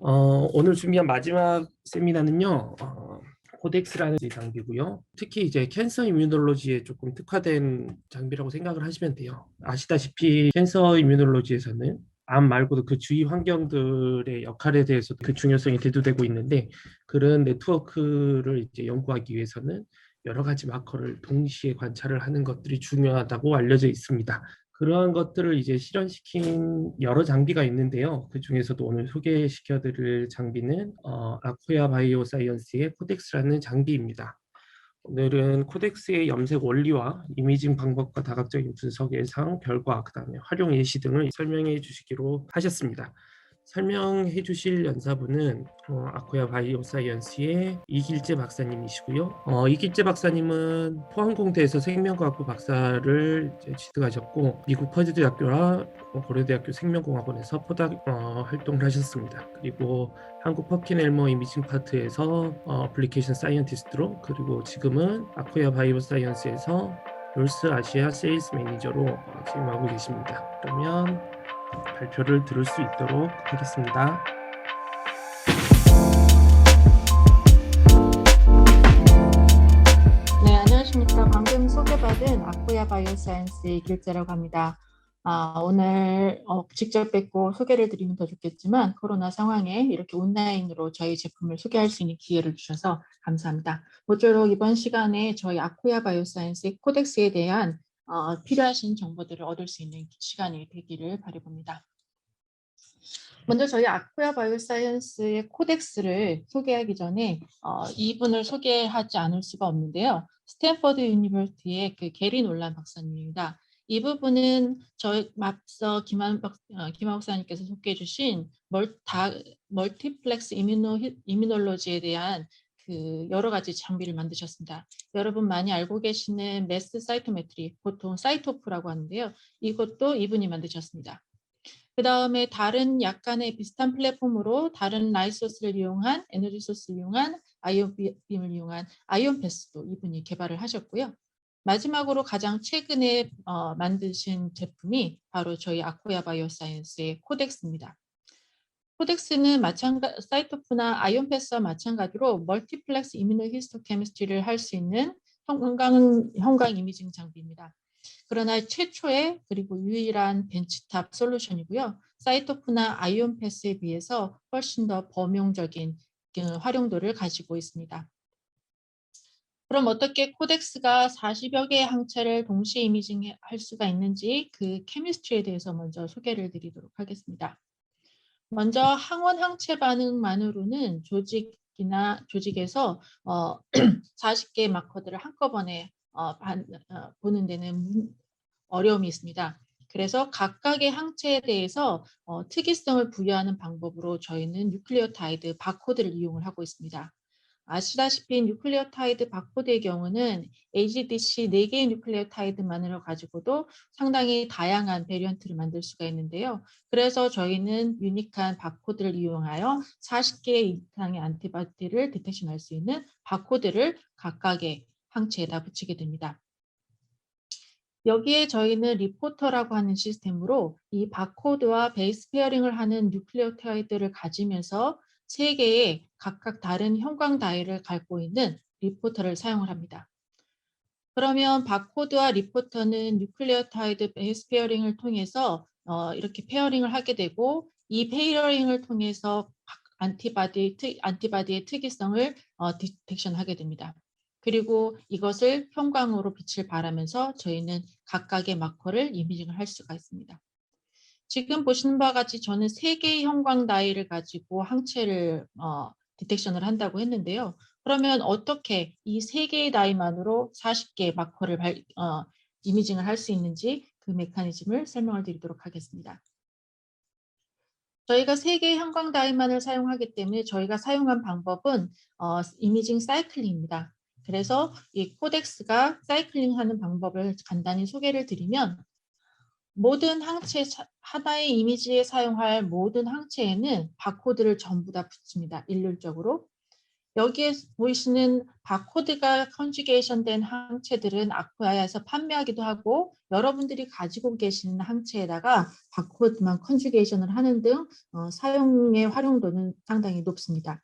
오늘 준비한 마지막 세미나는요, 코덱스라는 장비고요. 특히 이제 캔서 이뮤놀로지에 조금 특화된 장비라고 생각을 하시면 돼요. 아시다시피 캔서 이뮤놀로지에서는 암 말고도 그 주위 환경들의 역할에 대해서 그 중요성이 대두되고 있는데, 그런 네트워크를 이제 연구하기 위해서는 여러 가지 마커를 동시에 관찰을 하는 것들이 중요하다고 알려져 있습니다. 그러한 것들을 이제 실현시킨 여러 장비가 있는데요. 그 중에서도 오늘 소개시켜드릴 장비는 아코야 바이오사이언스의 코덱스라는 장비입니다. 오늘은 코덱스의 염색 원리와 이미징 방법과 다각적인 분석 예상 결과, 그다음에 활용 예시 등을 설명해 주시기로 하셨습니다. 설명해 주실 연사분은 아코야 바이오사이언스의 이길재 박사님이시고요. 이길재 박사님은 포항공대에서 생명과학부 박사를 이제 취득하셨고, 미국 퍼듀 대학교와 고려대학교 생명공학원에서 포닥 활동을 하셨습니다. 그리고 한국 퍼킨엘머 이미징 파트에서 어플리케이션 사이언티스트로, 그리고 지금은 아코야 바이오사이언스에서 롤스 아시아 세일스 매니저로 지금 하고 계십니다. 그러면 발표를 들을 수 있도록 하겠습니다. 네, 안녕하십니까. 방금 소개받은 아코야 바이오사이언스의 길재라고 합니다. 오늘 직접 뵙고 소개를 드리면 더 좋겠지만 코로나 상황에 이렇게 온라인으로 저희 제품을 소개할 수 있는 기회를 주셔서 감사합니다. 모쪼록 이번 시간에 저희 아코야 바이오사이언스의 코덱스에 대한 필요하신 정보들을 얻을 수 있는 시간이 되기를 바라봅니다. 먼저 저희 아코야 바이오사이언스의 코덱스를 소개하기 전에 이분을 소개하지 않을 수가 없는데요. 스탠퍼드 유니버시티의 그 게리 놀란 박사님입니다. 이 부분은 저희 앞서 김한 박사님께서 소개해 주신 멀티플렉스 이뮤놀로지에 대한 그 여러 가지 장비를 만드셨습니다. 여러분 많이 알고 계시는 매스 사이토메트리, 보통 사이토프라고 하는데요. 이것도 이분이 만드셨습니다. 그 다음에 다른 약간의 비슷한 플랫폼으로 다른 라이트 소스를 이용한 에너지 소스를 이용한 아이온 빔을 이용한 아이온 패스도 이분이 개발을 하셨고요. 마지막으로 가장 최근에 만드신 제품이 바로 저희 아코야 바이오사이언스의 코덱스입니다. 코덱스는 사이토프나 아이온 패스와 마찬가지로 멀티플렉스 이뮤노히스토케미스트리를 할 수 있는 형광 이미징 장비입니다. 그러나 최초의 그리고 유일한 벤치탑 솔루션이고요. 사이토프나 아이온 패스에 비해서 훨씬 더 범용적인 활용도를 가지고 있습니다. 그럼 어떻게 코덱스가 40여 개의 항체를 동시에 이미징할 수가 있는지 그 케미스트리에 대해서 먼저 소개를 드리도록 하겠습니다. 먼저 항원 항체 반응만으로는 조직에서 40개의 마커들을 한꺼번에 보는 데는 어려움이 있습니다. 그래서 각각의 항체에 대해서 특이성을 부여하는 방법으로 저희는 뉴클리오타이드 바코드를 이용을 하고 있습니다. 아시다시피 뉴클리오타이드 바코드의 경우는 AGDC 4개의 뉴클리오타이드만으로 가지고도 상당히 다양한 베리언트를 만들 수가 있는데요. 그래서 저희는 유니크한 바코드를 이용하여 40개의 이상의 안티바디를 디텍션할 수 있는 바코드를 각각의 항체에다 붙이게 됩니다. 여기에 저희는 리포터라고 하는 시스템으로 이 바코드와 베이스 페어링을 하는 뉴클리오타이드를 가지면서 3개의 각각 다른 형광 다이를 갖고 있는 리포터를 사용을 합니다. 그러면 바코드와 리포터는 뉴클리오타이드 베이스 페어링을 통해서 이렇게 페어링을 하게 되고, 이 페어링을 통해서 안티바디의 특이성을 디텍션하게 됩니다. 그리고 이것을 형광으로 빛을 발하면서 저희는 각각의 마커를 이미징을 할 수가 있습니다. 지금 보시는 바와 같이 저는 3개의 형광 다이를 가지고 항체를 디텍션을 한다고 했는데요. 그러면 어떻게 이 3개의 다이만으로 40개의 마커를 이미징을 할 수 있는지 그 메커니즘을 설명을 드리도록 하겠습니다. 저희가 3개의 형광 다이만을 사용하기 때문에 저희가 사용한 방법은 이미징 사이클링입니다. 그래서 이 코덱스가 사이클링하는 방법을 간단히 소개를 드리면, 모든 항체, 하나의 이미지에 사용할 모든 항체에는 바코드를 전부 다 붙입니다. 일률적으로. 여기에 보이시는 바코드가 컨주게이션 된 항체들은 아쿠아야에서 판매하기도 하고 여러분들이 가지고 계시는 항체에다가 바코드만 컨주게이션을 하는 등 사용의 활용도는 상당히 높습니다.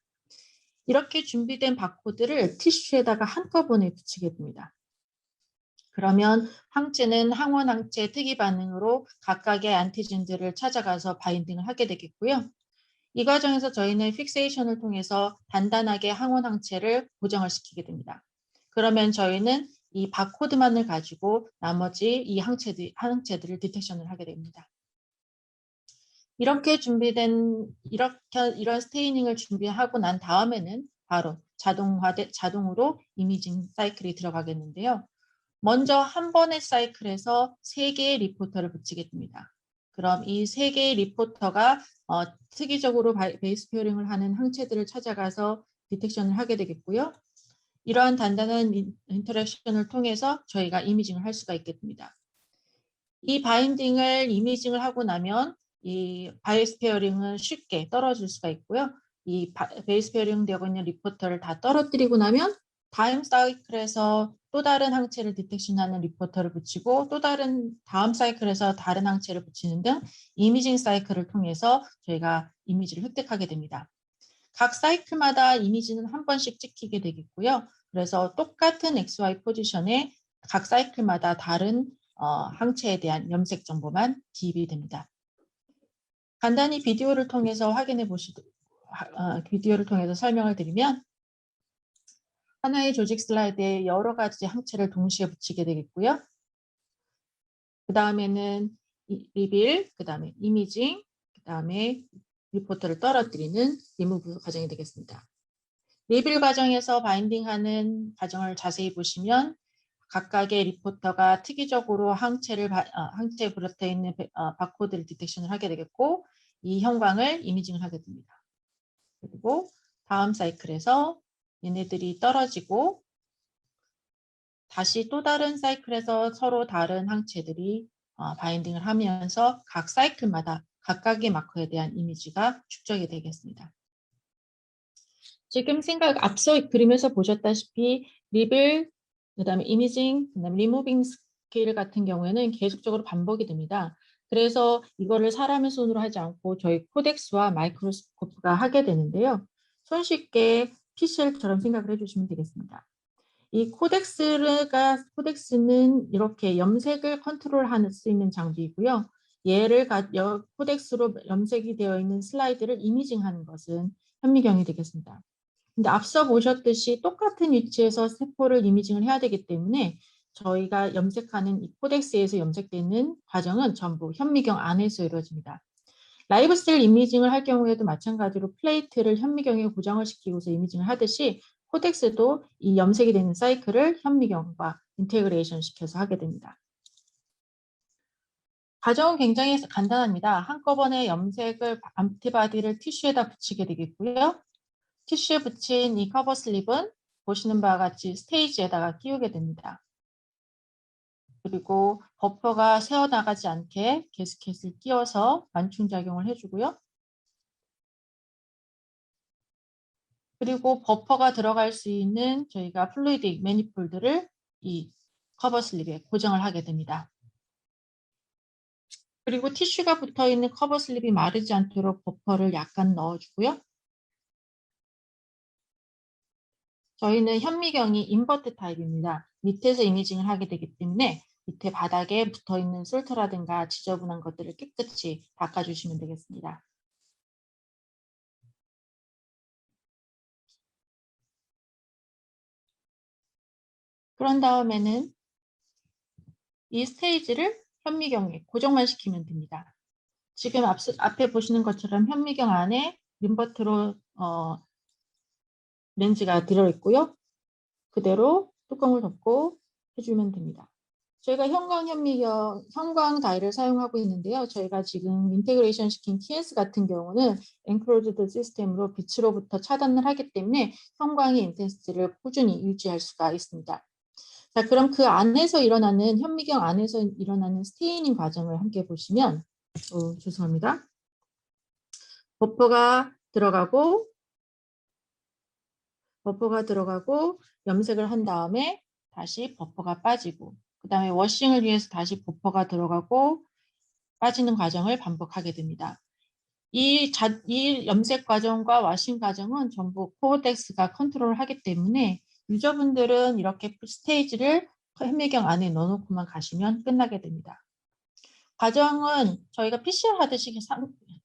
이렇게 준비된 바코드를 티슈에다가 한꺼번에 붙이게 됩니다. 그러면 항체는 항원 항체 특이 반응으로 각각의 안티젠들을 찾아가서 바인딩을 하게 되겠고요. 이 과정에서 저희는 픽세이션을 통해서 단단하게 항원 항체를 고정을 시키게 됩니다. 그러면 저희는 이 바코드만을 가지고 나머지 이 항체들을 디텍션을 하게 됩니다. 이렇게 준비된 이런 스테이닝을 준비하고 난 다음에는 바로 자동으로 이미징 사이클이 들어가겠는데요. 먼저 한 번의 사이클에서 3개의 리포터를 붙이게 됩니다. 그럼 이 3개의 리포터가 특이적으로 베이스 페어링을 하는 항체들을 찾아가서 디텍션을 하게 되겠고요. 이러한 단단한 인터랙션을 통해서 저희가 이미징을 할 수가 있겠습니다. 이 바인딩을 이미징을 하고 나면 이 베이스 페어링은 쉽게 떨어질 수가 있고요. 이 베이스 페어링 되고 있는 리포터를 다 떨어뜨리고 나면 다음 사이클에서 또 다른 항체를 디텍션하는 리포터를 붙이고 또 다음 사이클에서 다른 항체를 붙이는 등 이미징 사이클을 통해서 저희가 이미지를 획득하게 됩니다. 각 사이클마다 이미지는 한 번씩 찍히게 되겠고요. 그래서 똑같은 XY 포지션에 각 사이클마다 다른 항체에 대한 염색 정보만 기입이 됩니다. 간단히 비디오를 통해서 비디오를 통해서 설명을 드리면 하나의 조직 슬라이드에 여러 가지 항체를 동시에 붙이게 되겠고요. 그 다음에는 리빌, 그 다음에 이미징, 그 다음에 리포터를 떨어뜨리는 리무브 과정이 되겠습니다. 리빌 과정에서 바인딩하는 과정을 자세히 보시면 각각의 리포터가 특이적으로 항체에 붙어 있는 바코드를 디텍션을 하게 되겠고 이 형광을 이미징을 하게 됩니다. 그리고 다음 사이클에서 얘네들이 떨어지고 다시 또 다른 사이클에서 서로 다른 항체들이 바인딩을 하면서 각 사이클마다 각각의 마커에 대한 이미지가 축적이 되겠습니다. 지금 앞서 그림에서 보셨다시피 리빌, 그다음에 이미징, 그다음에 리무빙 스케일 같은 경우에는 계속적으로 반복이 됩니다. 그래서 이거를 사람의 손으로 하지 않고 저희 코덱스와 마이크로스코프가 하게 되는데요. 손쉽게 PCL처럼 생각을 해주시면 되겠습니다. 이 코덱스는 이렇게 염색을 컨트롤할 수 있는 장비이고요. 코덱스로 염색이 되어 있는 슬라이드를 이미징하는 것은 현미경이 되겠습니다. 근데 앞서 보셨듯이 똑같은 위치에서 세포를 이미징을 해야 되기 때문에 저희가 염색하는 이 코덱스에서 염색되는 과정은 전부 현미경 안에서 이루어집니다. 라이브 셀 이미징을 할 경우에도 마찬가지로 플레이트를 현미경에 고정을 시키고서 이미징을 하듯이 코덱스도 이 염색이 되는 사이클을 현미경과 인테그레이션 시켜서 하게 됩니다. 과정은 굉장히 간단합니다. 한꺼번에 염색을 안티바디를 티슈에다 붙이게 되겠고요. 티슈에 붙인 이 커버 슬립은 보시는 바와 같이 스테이지에다가 끼우게 됩니다. 그리고 버퍼가 새어나가지 않게 게스켓을 끼워서 완충작용을 해주고요. 그리고 버퍼가 들어갈 수 있는 저희가 플루이딕 매니폴드를 이 커버 슬립에 고정을 하게 됩니다. 그리고 티슈가 붙어있는 커버 슬립이 마르지 않도록 버퍼를 약간 넣어주고요. 저희는 현미경이 인버트 타입입니다. 밑에서 이미징을 하게 되기 때문에 밑에 바닥에 붙어있는 솔트라든가 지저분한 것들을 깨끗이 닦아주시면 되겠습니다. 그런 다음에는 이 스테이지를 현미경에 고정만 시키면 됩니다. 지금 앞에 보시는 것처럼 현미경 안에 인버트로 렌즈가 들어있고요. 그대로 뚜껑을 덮고 해주면 됩니다. 저희가 형광 다이를 사용하고 있는데요. 저희가 지금 인테그레이션 시킨 TS 같은 경우는 엔클로즈드 시스템으로 빛으로부터 차단을 하기 때문에 형광의 인텐시티를 꾸준히 유지할 수가 있습니다. 자, 그럼 그 안에서 현미경 안에서 일어나는 스테이닝 과정을 함께 보시면, 죄송합니다. 버퍼가 들어가고 버퍼가 들어가고 염색을 한 다음에 다시 버퍼가 빠지고 그 다음에 워싱을 위해서 다시 버퍼가 들어가고 빠지는 과정을 반복하게 됩니다. 이 염색 과정과 와싱 과정은 전부 코덱스가 컨트롤하기 때문에 유저분들은 이렇게 스테이지를 현미경 안에 넣어놓고만 가시면 끝나게 됩니다. 과정은 저희가 PCR 하듯이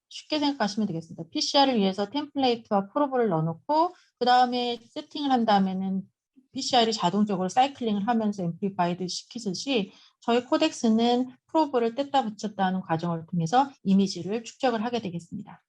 쉽게 생각하시면 되겠습니다. PCR을 위해서 템플레이트와 프로브를 넣어놓고 그 다음에 세팅을 한 다음에는 PCR이 자동적으로 사이클링을 하면서 앰플리파이드 시키듯이 저희 코덱스는 프로브를 뗐다 붙였다 하는 과정을 통해서 이미지를 축적을 하게 되겠습니다.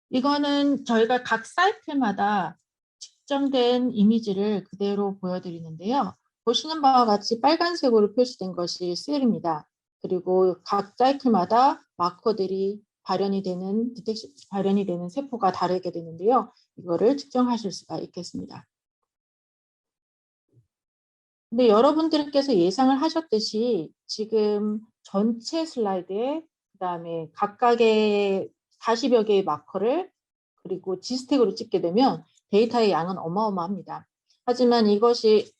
이거는 저희가 각 사이클마다 측정된 이미지를 그대로 보여드리는데요. 보시는 바와 같이 빨간색으로 표시된 것이 셀입니다. 그리고 각 사이클마다 마커들이 발현이 되는 세포가 다르게 되는데요. 이거를 측정하실 수가 있겠습니다. 근데 여러분들께서 예상을 하셨듯이 지금 전체 슬라이드에 그다음에 각각의 40여 개의 마커를 그리고 지스택으로 찍게 되면 데이터의 양은 어마어마합니다. 하지만 이것이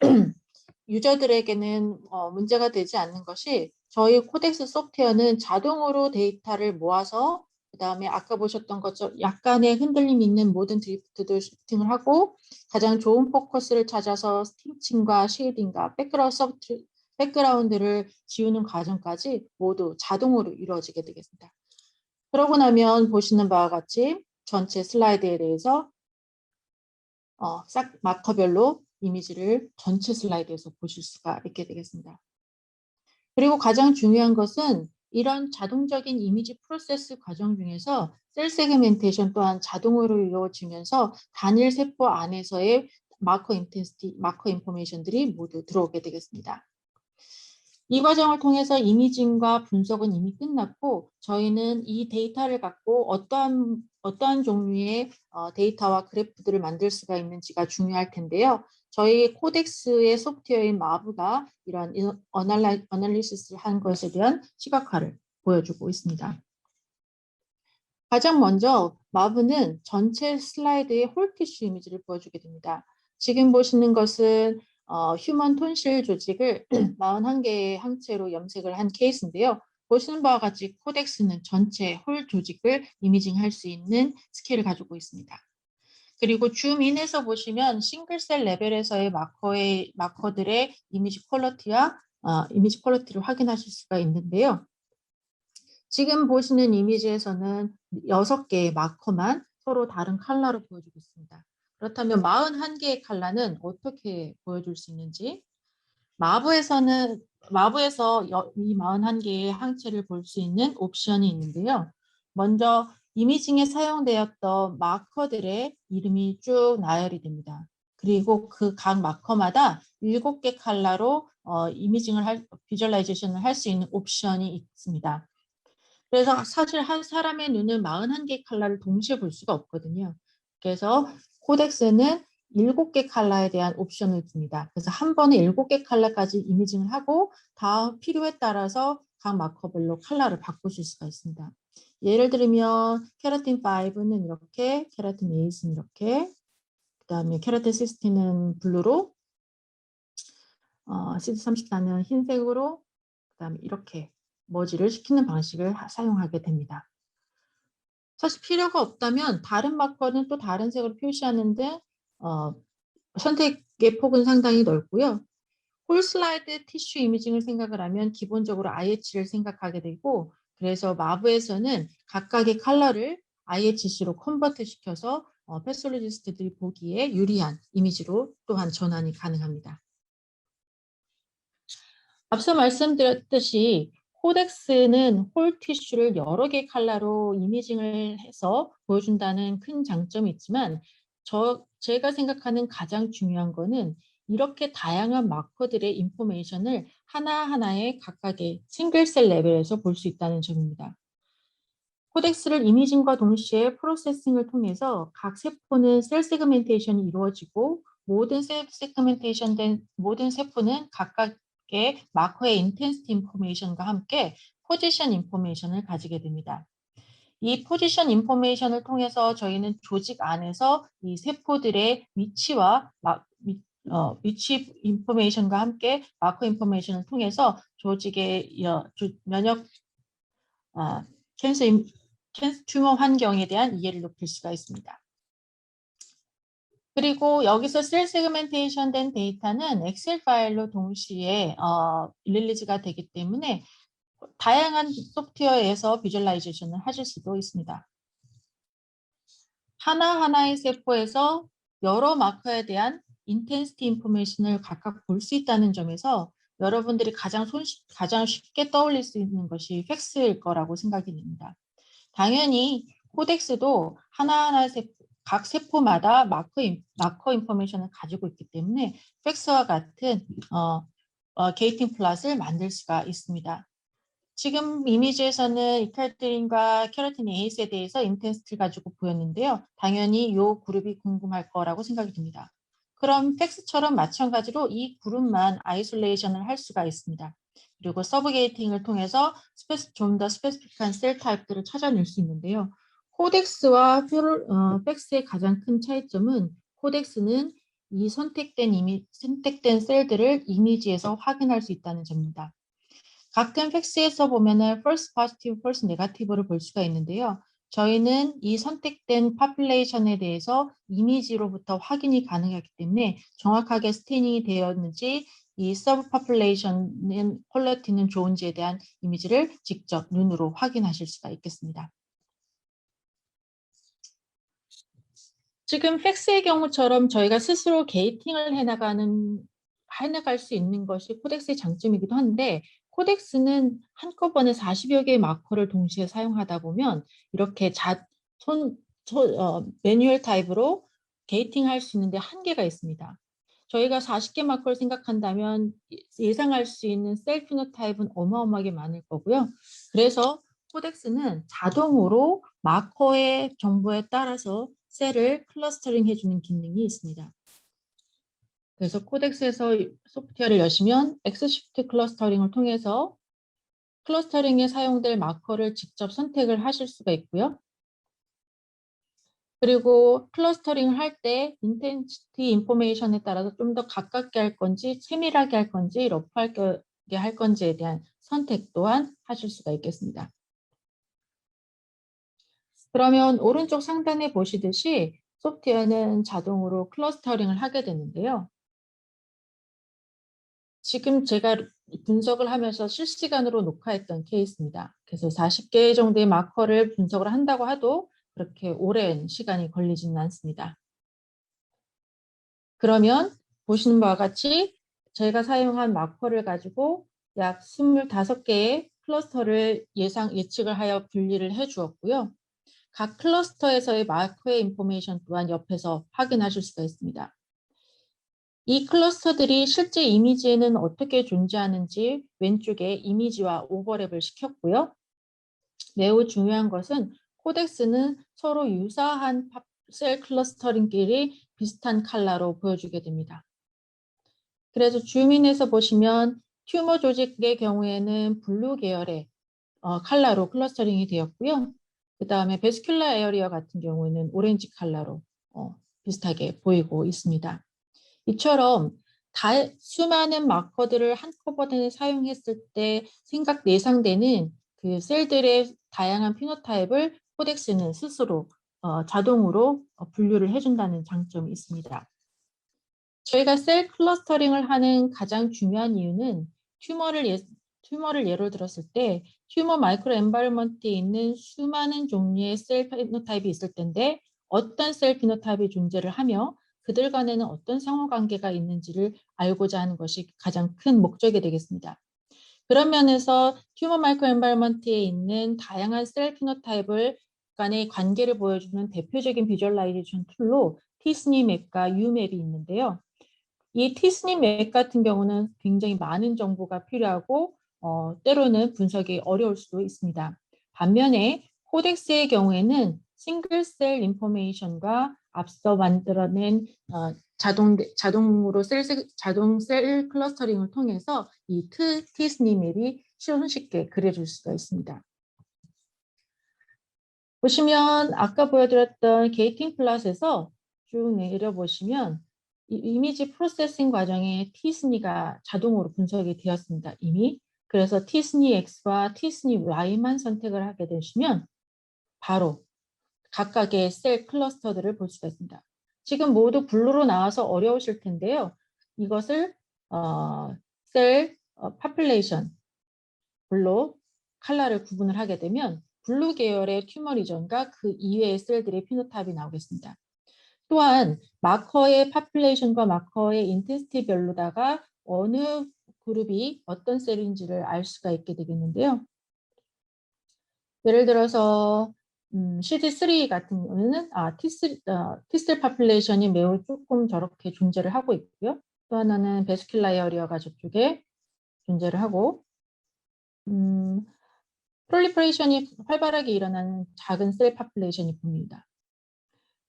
유저들에게는 문제가 되지 않는 것이 저희 코덱스 소프트웨어는 자동으로 데이터를 모아서 그 다음에 아까 보셨던 것처럼 약간의 흔들림 있는 모든 드리프트들 세팅을 하고 가장 좋은 포커스를 찾아서 스티칭과 쉐이딩과 백그라운드를 지우는 과정까지 모두 자동으로 이루어지게 되겠습니다. 그러고 나면 보시는 바와 같이 전체 슬라이드에 대해서 싹 마커별로 이미지를 전체 슬라이드에서 보실 수가 있게 되겠습니다. 그리고 가장 중요한 것은 이런 자동적인 이미지 프로세스 과정 중에서 셀 세그멘테이션 또한 자동으로 이루어지면서 단일 세포 안에서의 마커 인포메이션들이 모두 들어오게 되겠습니다. 이 과정을 통해서 이미징과 분석은 이미 끝났고 저희는 이 데이터를 갖고 어떠한 종류의 데이터와 그래프들을 만들 수가 있는지가 중요할 텐데요. 저희 코덱스의 소프트웨어인 마브가 이런 어널리시스를 한 것에 대한 시각화를 보여주고 있습니다. 가장 먼저 마브는 전체 슬라이드의 홀티슈 이미지를 보여주게 됩니다. 지금 보시는 것은 휴먼 톤실 조직을 41개의 항체로 염색을 한 케이스인데요. 보시는 바와 같이 코덱스는 전체 홀 조직을 이미징할 수 있는 스케일을 가지고 있습니다. 그리고 줌인해서 보시면 싱글셀 레벨에서의 마커들의 이미지 퀄리티를 확인하실 수가 있는데요. 지금 보시는 이미지에서는 6개의 마커만 서로 다른 컬러로 보여주고 있습니다. 그렇다면 41개의 컬러는 어떻게 보여줄 수 있는지 마브에서 이 41개의 항체를 볼 수 있는 옵션이 있는데요. 먼저 이미징에 사용되었던 마커들의 이름이 쭉 나열이 됩니다. 그리고 그 각 마커마다 7개 컬러로 비주얼라이제이션을 할 수 있는 옵션이 있습니다. 그래서 사실 한 사람의 눈은 41개의 컬러를 동시에 볼 수가 없거든요. 그래서 코덱스는 7개 컬러에 대한 옵션을 줍니다. 그래서 한 번에 7개 컬러까지 이미징을 하고 다음 필요에 따라서 각 마커별로 컬러를 바꾸실 수가 있습니다. 예를 들면 케라틴 5는 이렇게, 케라틴 8은 이렇게, 그 다음에 케라틴 16은 블루로, 시드 34는 흰색으로, 그 다음에 이렇게 머지를 시키는 방식을 사용하게 됩니다. 사실 필요가 없다면 다른 마커는 또 다른 색으로 표시하는데 선택의 폭은 상당히 넓고요. 홀 슬라이드 티슈 이미징을 생각을 하면 기본적으로 IH를 생각하게 되고 그래서 마브에서는 각각의 컬러를 IHC로 컨버트 시켜서 패솔로지스트들이 보기에 유리한 이미지로 또한 전환이 가능합니다. 앞서 말씀드렸듯이 코덱스는 홀 티슈를 여러 개의 컬러로 이미징을 해서 보여준다는 큰 장점이 있지만 제가 생각하는 가장 중요한 거는 이렇게 다양한 마커들의 인포메이션을 하나하나의 각각의 싱글셀 레벨에서 볼 수 있다는 점입니다. 코덱스를 이미징과 동시에 프로세싱을 통해서 각 세포는 셀 세그멘테이션이 이루어지고 모든 모든 세포는 각각의 마커의 인텐시티 인포메이션과 함께 포지션 인포메이션을 가지게 됩니다. 이 포지션 인포메이션을 통해서 저희는 조직 안에서 이 세포들의 위치와 위치 인포메이션과 함께 마커 인포메이션을 통해서 조직의 면역 캔서 튜머 환경에 대한 이해를 높일 수가 있습니다. 그리고 여기서 셀 세그멘테이션 된 데이터는 엑셀 파일로 동시에 릴리즈가 되기 때문에 다양한 소프트웨어에서 비주얼라이제이션을 하실 수도 있습니다. 하나하나의 세포에서 여러 마커에 대한 인텐시티 인포메이션을 각각 볼 수 있다는 점에서 여러분들이 가장 쉽게 떠올릴 수 있는 것이 팩스일 거라고 생각이 됩니다. 당연히 코덱스도 하나하나 각 세포마다 마커 인포메이션을 가지고 있기 때문에 팩스와 같은 게이팅 플롯을 만들 수가 있습니다. 지금 이미지에서는 이칼트린과 케라틴 AS에 대해서 인텐시티를 가지고 보였는데요. 당연히 이 그룹이 궁금할 거라고 생각이 듭니다. 그럼 팩스처럼 마찬가지로 이 그룹만 아이솔레이션을 할 수가 있습니다. 그리고 서브 게이팅을 통해서 좀 더 스페시픽한 셀 타입들을 찾아낼 수 있는데요. 코덱스와 팩스의 가장 큰 차이점은 코덱스는 이 선택된 셀들을 이미지에서 확인할 수 있다는 점입니다. 같은 팩스에서 보면은 false positive, false negative를 볼 수가 있는데요. 저희는 이 선택된 파퓰레이션에 대해서 이미지로부터 확인이 가능하기 때문에 정확하게 스테이닝이 되었는지 이 서브 파퓰레이션은 퀄리티는 좋은지에 대한 이미지를 직접 눈으로 확인하실 수가 있겠습니다. 지금 팩스의 경우처럼 저희가 스스로 게이팅을 해나갈 수 있는 것이 코덱스의 장점이기도 한데 코덱스는 한꺼번에 40여 개의 마커를 동시에 사용하다 보면 이렇게 매뉴얼 타입으로 게이팅할 수 있는데 한계가 있습니다. 저희가 40개 마커를 생각한다면 예상할 수 있는 셀 피노타입은 어마어마하게 많을 거고요. 그래서 코덱스는 자동으로 마커의 정보에 따라서 셀을 클러스터링 해주는 기능이 있습니다. 그래서 코덱스에서 소프트웨어를 여시면 엑스시프트 클러스터링을 통해서 클러스터링에 사용될 마커를 직접 선택을 하실 수가 있고요. 그리고 클러스터링을 할 때 인텐시티 인포메이션에 따라서 좀 더 가깝게 할 건지 세밀하게 할 건지 러프하게 할 건지에 대한 선택 또한 하실 수가 있겠습니다. 그러면 오른쪽 상단에 보시듯이 소프트웨어는 자동으로 클러스터링을 하게 되는데요. 지금 제가 분석을 하면서 실시간으로 녹화했던 케이스입니다. 그래서 40개 정도의 마커를 분석을 한다고 해도 그렇게 오랜 시간이 걸리지는 않습니다. 그러면 보시는 바와 같이 제가 사용한 마커를 가지고 약 25개의 클러스터를 예측을 하여 분리를 해 주었고요. 각 클러스터에서의 마커의 인포메이션 또한 옆에서 확인하실 수가 있습니다. 이 클러스터들이 실제 이미지에는 어떻게 존재하는지 왼쪽에 이미지와 오버랩을 시켰고요. 매우 중요한 것은 코덱스는 서로 유사한 셀 클러스터링끼리 비슷한 컬러로 보여주게 됩니다. 그래서 줌인해서 보시면 튜머 조직의 경우에는 블루 계열의 컬러로 클러스터링이 되었고요. 그 다음에 베스큘라 에어리어 같은 경우에는 오렌지 컬러로 비슷하게 보이고 있습니다. 이처럼 수많은 마커들을 한꺼번에 사용했을 때 예상되는 그 셀들의 다양한 피노타입을 코덱스는 스스로 자동으로 분류를 해준다는 장점이 있습니다. 저희가 셀 클러스터링을 하는 가장 중요한 이유는 튜머를 예로 들었을 때 튜머 마이크로 엔바이러먼트에 있는 수많은 종류의 셀 피노타입이 있을 텐데 어떤 셀 피노타입이 존재를 하며 그들 간에는 어떤 상호관계가 있는지를 알고자 하는 것이 가장 큰 목적이 되겠습니다. 그런 면에서 튜머 마이크로 엔바이러먼트에 있는 다양한 셀 피노타입을 간의 관계를 보여주는 대표적인 비주얼라이제이션 툴로 티스니 맵과 유맵이 있는데요. 이 티스니 맵 같은 경우는 굉장히 많은 정보가 필요하고 때로는 분석이 어려울 수도 있습니다. 반면에 코덱스의 경우에는 싱글셀 인포메이션과 앞서 만들어낸 자동 셀 클러스터링을 통해서 이 티스니 맵이 손쉽게 그려줄 수가 있습니다. 보시면 아까 보여드렸던 게이팅 플롯에서 쭉 내려보시면 이미지 프로세싱 과정에 tSNE가 자동으로 분석이 되었습니다. 이미. 그래서 tSNE X와 tSNE Y만 선택을 하게 되시면 바로 각각의 셀 클러스터들을 볼 수가 있습니다. 지금 모두 블루로 나와서 어려우실 텐데요. 이것을 셀 파퓰레이션 블루 컬러를 구분을 하게 되면 블루 계열의 튜머 리전과 그 이외의 셀들의 피노타입이 나오겠습니다. 또한 마커의 파퓰레이션과 마커의 인텐시티별로다가 어느 그룹이 어떤 셀인지를 알 수가 있게 되겠는데요. 예를 들어서 CD3 같은 경우는 T셀 파퓰레이션이 매우 조금 저렇게 존재를 하고 있고요. 또 하나는 베스큘라 에어리어가 저쪽에 존재를 하고 프롤리퍼레이션이 활발하게 일어나는 작은 셀 파퓰레이션이 보입니다.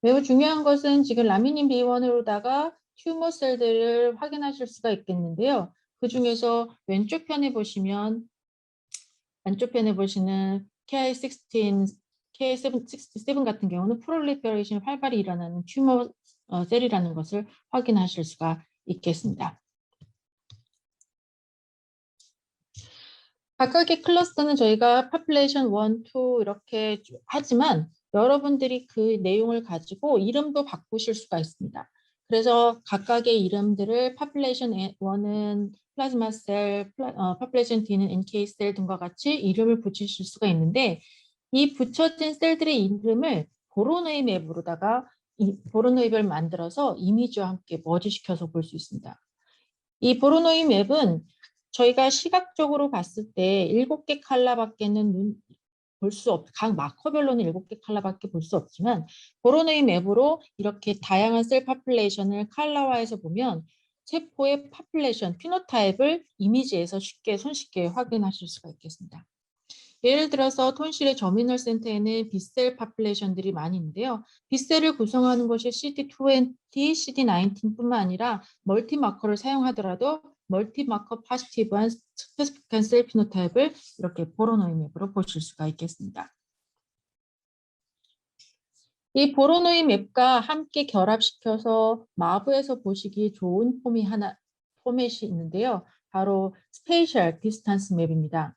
매우 중요한 것은 지금 라미닌 B1으로다가 튜머 셀들을 확인하실 수가 있겠는데요. 그 중에서 왼쪽 편에 보시는 KI16, KI67 같은 경우는 프롤리퍼레이션이 활발히 일어나는 튜머 셀이라는 것을 확인하실 수가 있겠습니다. 각각의 클러스터는 저희가 population 1, 2 이렇게 하지만 여러분들이 그 내용을 가지고 이름도 바꾸실 수가 있습니다. 그래서 각각의 이름들을 population 1은 플라즈마 셀, population D는 NK 셀 등과 같이 이름을 붙이실 수가 있는데 이 붙여진 셀들의 이름을 보로노이 맵으로다가 보로노이 맵을 만들어서 이미지와 함께 머지시켜서 볼 수 있습니다. 이 보로노이 맵은 저희가 시각적으로 봤을 때 7개 컬러밖에는 각 마커별로는 7개 컬러밖에 볼 수 없지만 보로노이 맵으로 이렇게 다양한 셀 파퓰레이션을 컬러화해서 보면 세포의 파퓰레이션, 피노타입을 이미지에서 손쉽게 확인하실 수가 있겠습니다. 예를 들어서 톤실의 저미널 센터에는 B셀 파퓰레이션들이 많이 있는데요. B셀을 구성하는 것이 CD20, CD19뿐만 아니라 멀티마커를 사용하더라도 멀티마커 포지티브한 스페시픽한 셀 피노타입을 이렇게 보로노이 맵으로 보실 수가 있겠습니다. 이 보로노이 맵과 함께 결합시켜서 마브에서 보시기 좋은 포맷이 있는데요. 바로 스페이셜 디스턴스 맵입니다.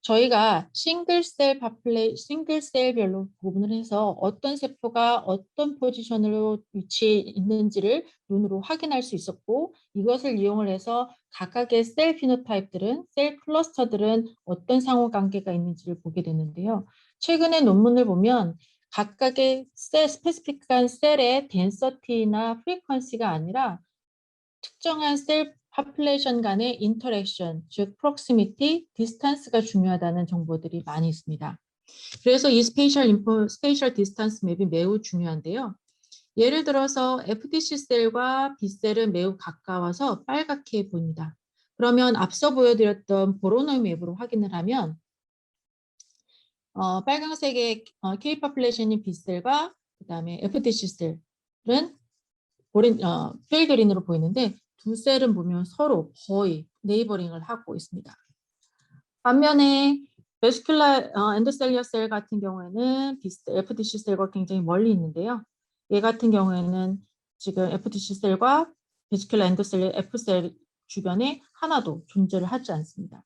저희가 싱글셀별로 구분을 해서 어떤 세포가 어떤 포지션으로 위치해 있는지를 눈으로 확인할 수 있었고 이것을 이용을 해서 각각의 셀 피노타입들은 셀 클러스터들은 어떤 상호관계가 있는지를 보게 되는데요. 최근에 논문을 보면 각각의 스페시픽한 셀의 덴서티나 프리퀀시가 아니라 특정한 셀 파퓰레이션 간의 인터랙션, 즉 프록시미티, 디스턴스가 중요하다는 정보들이 많이 있습니다. 그래서 이 스페이셜 디스턴스 맵이 매우 중요한데요. 예를 들어서 FDC 셀과 B셀은 매우 가까워서 빨갛게 보입니다. 그러면 앞서 보여드렸던 보로노이 맵으로 확인을 하면 빨간색의 K 파퓰레이션인 B셀과 그다음에 FDC 셀은 페일 그린으로 보이는데 두 셀은 보면 서로 거의 네이버링을 하고 있습니다. 반면에 베스큘라 엔도셀리어 셀 같은 경우에는 FDC 셀과 굉장히 멀리 있는데요. 얘 같은 경우에는 지금 FDC 셀과 베스큘라 엔도셀리어 F셀 주변에 하나도 존재를 하지 않습니다.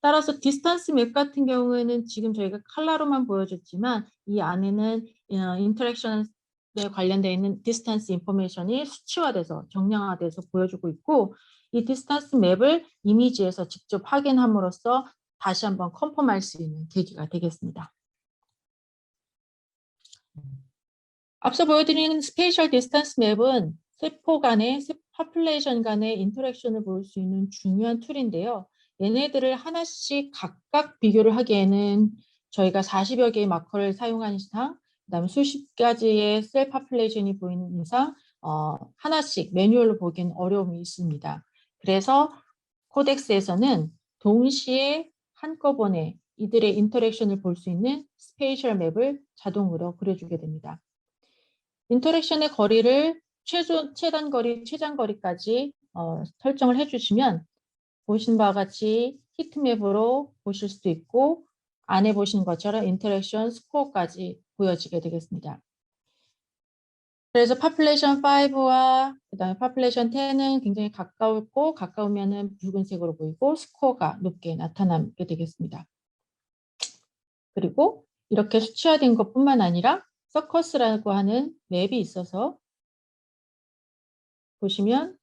따라서 디스턴스 맵 같은 경우에는 지금 저희가 컬러로만 보여줬지만 이 안에는 인터랙션에 관련되어 있는 디스턴스 인포메이션이 수치화돼서 정량화돼서 보여주고 있고 이 디스턴스 맵을 이미지에서 직접 확인함으로써 다시 한번 컨펌할 수 있는 계기가 되겠습니다. 앞서 보여드린 스페이셜 디스턴스 맵은 세포 간의 파퓰레이션 간의 인터랙션을 볼 수 있는 중요한 툴인데요. 얘네들을 하나씩 각각 비교를 하기에는 저희가 40여 개의 마커를 사용한 이상 그다음에 수십 가지의 셀 파퓰레이션이 보이는 이상 하나씩 매뉴얼로 보기엔 어려움이 있습니다. 그래서 코덱스에서는 동시에 한꺼번에 이들의 인터랙션을 볼 수 있는 스페이셜 맵을 자동으로 그려주게 됩니다. 인터랙션의 거리를 최단 거리, 최장 거리까지 설정을 해주시면 보신 바와 같이 히트맵으로 보실 수도 있고 안에 보시는 것처럼 인터랙션 스코어까지 보여지게 되겠습니다. 그래서 population 5와 그다음에 population 10은 굉장히 가까웠고 가까우면은 붉은색으로 보이고 스코어가 높게 나타나게 되겠습니다. 그리고 이렇게 수치화된 것뿐만 아니라 서커스라고 하는 맵이 있어서 보시면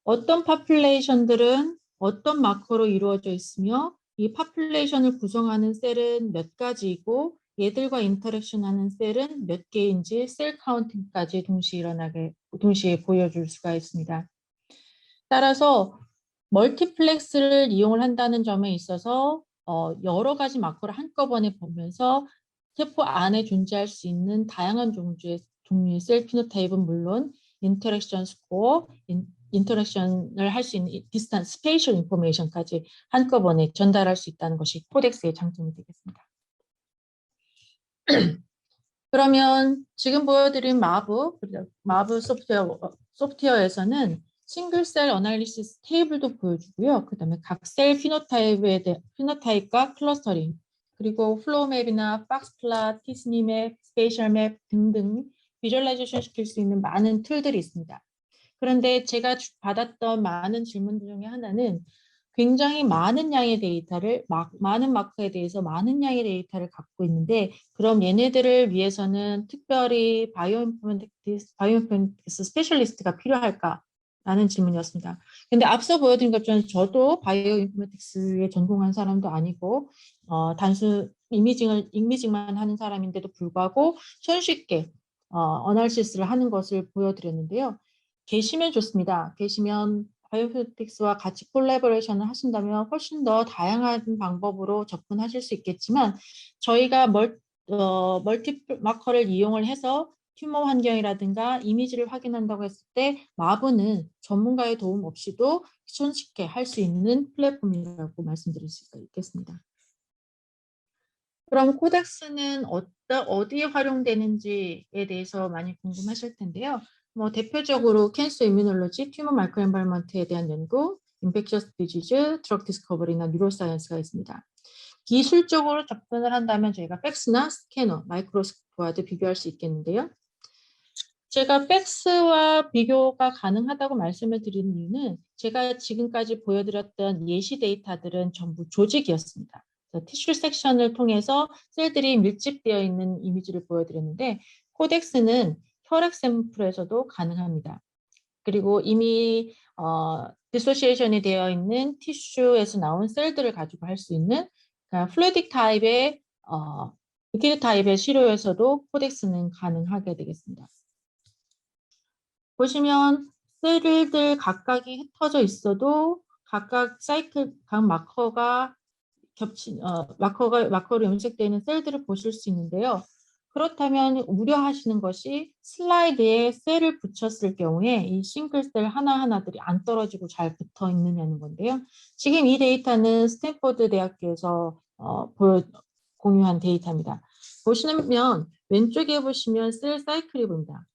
어떤 파퓰레이션들은 어떤 마커로 이루어져 있으며 이 파퓰레이션을 구성하는 셀은 몇 가지이고 얘들과 인터랙션하는 셀은 몇 개인지 셀 카운팅까지 동시에 보여줄 수가 있습니다. 따라서 멀티플렉스를 이용을 한다는 점에 있어서 여러 가지 마커를 한꺼번에 보면서 세포 안에 존재할 수 있는 다양한 종류의 셀 피노타입은 물론 인터랙션 스코어, 인터랙션을 할 수 있는 비슷한 스페이셜 인포메이션까지 한꺼번에 전달할 수 있다는 것이 코덱스의 장점이 되겠습니다. 그러면 지금 보여드린 마브 소프트웨어에서는 싱글셀 어널리시스 테이블도 보여주고요. 그 다음에 각 셀 피노타입과 클러스터링, 그리고 플로우맵이나 박스플롯, 티스니맵, 스페이셜맵 등등 비주얼라이제이션 시킬 수 있는 많은 툴들이 있습니다. 그런데 제가 받았던 많은 질문들 중에 하나는 굉장히 많은 양의 데이터를, 많은 마크에 대해서 많은 양의 데이터를 갖고 있는데 그럼 얘네들을 위해서는 특별히 바이오인포메틱스 스페셜리스트가 필요할까? 라는 질문이었습니다. 근데 앞서 보여드린 것처럼 저도 바이오인포메틱스에 전공한 사람도 아니고 단순 이미징만 하는 사람인데도 불구하고 손쉽게 어널시스를 하는 것을 보여드렸는데요. 계시면 좋습니다. 계시면 바이오인포메틱스와 같이 콜라보레이션을 하신다면 훨씬 더 다양한 방법으로 접근하실 수 있겠지만 저희가 멀티 마커를 이용을 해서 튜머 환경이라든가 이미지를 확인한다고 했을 때 마브는 전문가의 도움 없이도 손쉽게 할 수 있는 플랫폼이라고 말씀드릴 수 있겠습니다. 그럼 코덱스는 어디에 활용되는지에 대해서 많이 궁금하실 텐데요. 대표적으로 캔서 이뮤놀로지, 튜머 마이크로엔바이먼트에 대한 연구, 인펙셔스 디지즈, 드럭 디스커버리나 뉴로사이언스가 있습니다. 기술적으로 접근을 한다면 저희가 팩스나 스캐너, 마이크로스코프와도 비교할 수 있겠는데요. 제가 팩스와 비교가 가능하다고 말씀을 드리는 이유는 제가 지금까지 보여드렸던 예시 데이터들은 전부 조직이었습니다. 티슈 섹션을 통해서 셀들이 밀집되어 있는 이미지를 보여드렸는데 코덱스는 혈액 샘플에서도 가능합니다. 그리고 이미 디소시에이션이 되어 있는 티슈에서 나온 셀들을 가지고 할 수 있는 플루이딕 타입의 리퀴드 타입의 시료에서도 코덱스는 가능하게 되겠습니다. 보시면 셀들 각각이 흩어져 있어도 각각 각 마커가 마커로 염색되어 있는 셀들을 보실 수 있는데요. 그렇다면 우려하시는 것이 슬라이드에 셀을 붙였을 경우에 이 싱글셀 하나하나들이 안 떨어지고 잘 붙어 있느냐는 건데요. 지금 이 데이터는 스탠포드 대학교에서 공유한 데이터입니다. 보시면 왼쪽에 보시면 셀 사이클이 보입니다.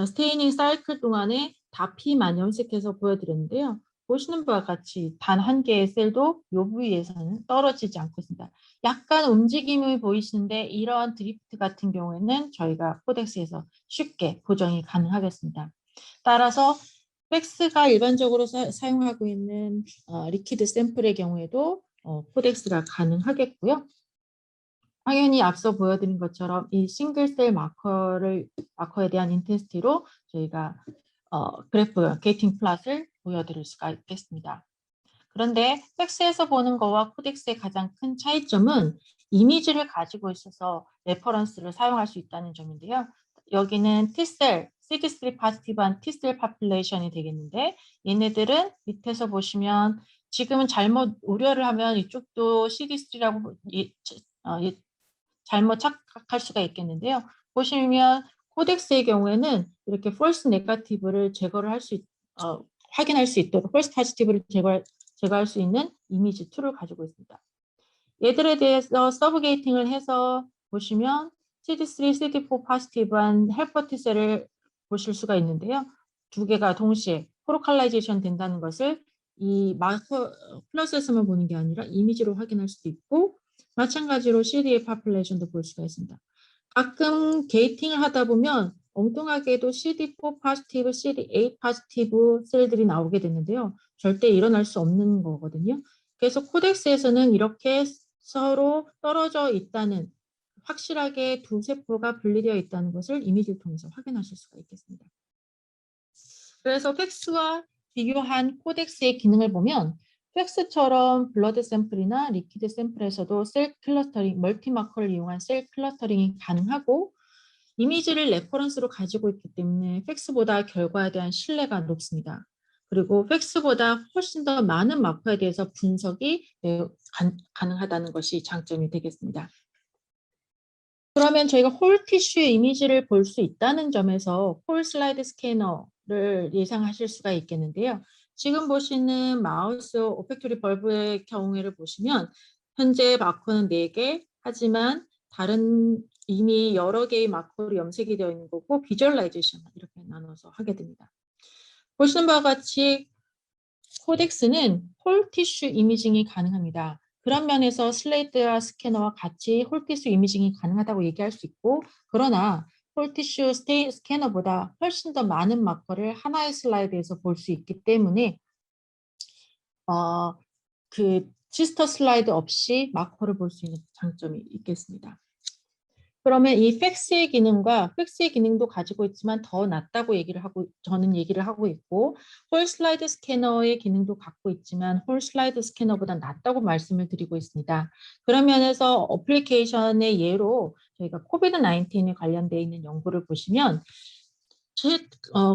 스테이닝 사이클 동안에 다피만 염색해서 보여드렸는데요. 보시는 바와 같이 단 한 개의 셀도 이 부위에서는 떨어지지 않고 있습니다. 약간 움직임이 보이시는데 이러한 드리프트 같은 경우에는 저희가 코덱스에서 쉽게 보정이 가능하겠습니다. 따라서 팩스가 일반적으로 사용하고 있는 리퀴드 샘플의 경우에도 코덱스가 가능하겠고요. 당연히 앞서 보여드린 것처럼 이 싱글셀 마커에 대한 인텐시티로 저희가 그래프 게이팅 플롯을 보여드릴 수가 있겠습니다. 그런데 팩스에서 보는 거와 코덱스의 가장 큰 차이점은 이미지를 가지고 있어서 레퍼런스를 사용할 수 있다는 점인데요. 여기는 T셀, CD3 포지티브한 T셀 파퓰레이션이 되겠는데 얘네들은 밑에서 보시면 지금은 잘못 우려를 하면 이쪽도 CD3라고 잘못 착각할 수가 있겠는데요. 보시면 코덱스의 경우에는 이렇게 false negative를 확인할 수 있도록 false positive를 제거할 수 있는 이미지 툴을 가지고 있습니다. 얘들에 대해서 서브게이팅을 해서 보시면 CD3, CD4 포지티브한 헬퍼 T셀을 보실 수가 있는데요. 두 개가 동시에 포로칼라이제이션 된다는 것을 이 마커 플러스에서만 보는 게 아니라 이미지로 확인할 수도 있고 마찬가지로 CD의 파퓰레이션도 볼 수가 있습니다. 가끔 게이팅을 하다 보면 엉뚱하게도 CD4 포지티브, CD8 포지티브 셀들이 나오게 되는데요. 절대 일어날 수 없는 거거든요. 그래서 코덱스에서는 이렇게 서로 떨어져 있다는, 확실하게 두 세포가 분리되어 있다는 것을 이미지를 통해서 확인하실 수가 있겠습니다. 그래서 팩스와 비교한 코덱스의 기능을 보면 팩스처럼 블러드 샘플이나 리퀴드 샘플에서도 셀 클러스터링, 멀티마커를 이용한 셀 클러스터링이 가능하고, 이미지를 레퍼런스로 가지고 있기 때문에 팩스보다 결과에 대한 신뢰가 높습니다. 그리고 팩스보다 훨씬 더 많은 마커에 대해서 분석이 가능하다는 것이 장점이 되겠습니다. 그러면 저희가 홀 티슈의 이미지를 볼 수 있다는 점에서 홀 슬라이드 스캐너를 예상하실 수가 있겠는데요. 지금 보시는 마우스 오펙토리 벌브의 경우를 보시면 현재 마커는 4개, 하지만 다른 이미 여러 개의 마커로 염색이 되어 있는 거고, 비주얼라이제이션 이렇게 나눠서 하게 됩니다. 보시는 바와 같이 코덱스는 홀 티슈 이미징이 가능합니다. 그런 면에서 슬레이트와 스캐너와 같이 홀티슈 이미징이 가능하다고 얘기할 수 있고, 그러나 홀티슈 스캐너보다 훨씬 더 많은 마커를 하나의 슬라이드에서 볼 수 있기 때문에 그 지스터 슬라이드 없이 마커를 볼 수 있는 장점이 있겠습니다. 그러면 이 팩스의 기능과 팩스의 기능도 가지고 있지만 더 낫다고 저는 얘기를 하고 있고, 홀 슬라이드 스캐너의 기능도 갖고 있지만 홀 슬라이드 스캐너보다 낫다고 말씀을 드리고 있습니다. 그런 면에서 어플리케이션의 예로 저희가 코비드 19에 관련되어 있는 연구를 보시면